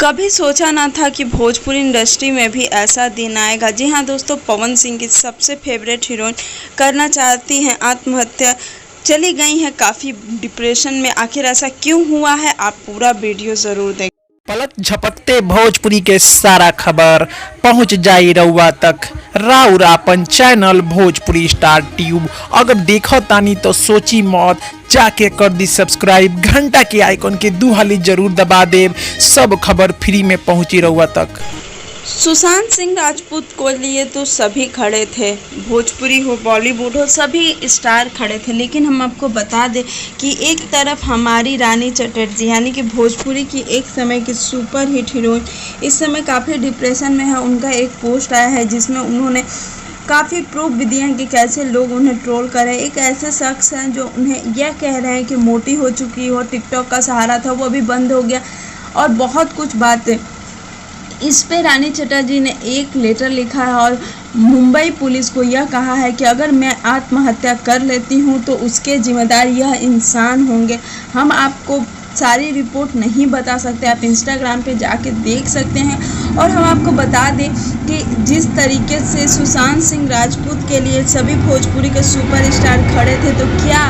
कभी सोचा ना था कि भोजपुरी इंडस्ट्री में भी ऐसा दिन आएगा। जी हाँ दोस्तों, पवन सिंह की सबसे फेवरेट हीरोइन करना चाहती हैं आत्महत्या, चली गई हैं काफ़ी डिप्रेशन में। आखिर ऐसा क्यों हुआ है, आप पूरा वीडियो ज़रूर देखें। पलक झपकते भोजपुरी के सारा खबर पहुंच जाई रउआ तक। राउर आपन चैनल भोजपुरी स्टार ट्यूब अगर देखो तानी तो सोची मौत, जाके कर दी सब्सक्राइब, घंटा के आइकन के दू हाली जरूर दबा देव। सब खबर फ्री में पहुंची रउआ तक। सुशांत सिंह राजपूत को लिए तो सभी खड़े थे, भोजपुरी हो बॉलीवुड हो सभी स्टार खड़े थे। लेकिन हम आपको बता दें कि एक तरफ हमारी रानी चटर्जी यानी कि भोजपुरी की एक समय की सुपर हिट हीरोइन इस समय काफ़ी डिप्रेशन में है। उनका एक पोस्ट आया है जिसमें उन्होंने काफ़ी प्रूफ भी दिए हैं कि कैसे लोग उन्हें ट्रोल कर रहे हैं। एक ऐसे शख्स हैं जो उन्हें यह कह रहे हैं कि मोटी हो चुकी हो, टिकटॉक का सहारा था वो भी बंद हो गया और बहुत कुछ बातें। इस पे रानी चटर्जी ने एक लेटर लिखा है और मुंबई पुलिस को यह कहा है कि अगर मैं आत्महत्या कर लेती हूं तो उसके जिम्मेदार यह इंसान होंगे। हम आपको सारी रिपोर्ट नहीं बता सकते, आप इंस्टाग्राम पे जाके देख सकते हैं। और हम आपको बता दें कि जिस तरीके से सुशांत सिंह राजपूत के लिए सभी भोजपुरी के सुपरस्टार खड़े थे, तो क्या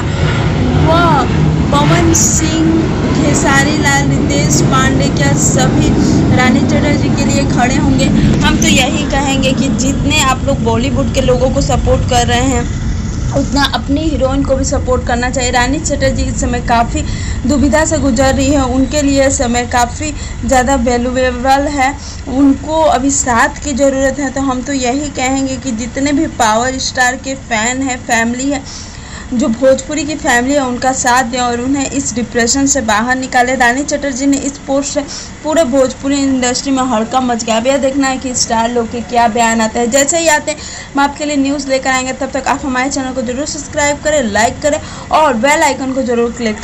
वह पवन सिंह, खेसारी लाल, रितेश पांडे, क्या सभी रानी चटर्जी के लिए खड़े होंगे? हम तो यही कहेंगे कि जितने आप लोग बॉलीवुड के लोगों को सपोर्ट कर रहे हैं उतना अपनी हीरोइन को भी सपोर्ट करना चाहिए। रानी चटर्जी इस समय काफ़ी दुविधा से गुजर रही है, उनके लिए समय काफ़ी ज़्यादा वैल्यूएबल है, उनको अभी साथ की ज़रूरत है। तो हम तो यही कहेंगे कि जितने भी पावर स्टार के फ़ैन हैं, फैमिली है, जो भोजपुरी की फैमिली है, उनका साथ दें और उन्हें इस डिप्रेशन से बाहर निकालें। रानी चटर्जी ने इस पोस्ट से पूरे भोजपुरी इंडस्ट्री में हड़कंप मच गया। अब यह देखना है कि स्टार लोग के क्या बयान आते हैं। जैसे ही आते हैं हम आपके लिए न्यूज़ लेकर आएंगे। तब तक आप हमारे चैनल को जरूर सब्सक्राइब करें, लाइक करें और बेल आइकन को जरूर क्लिक करें।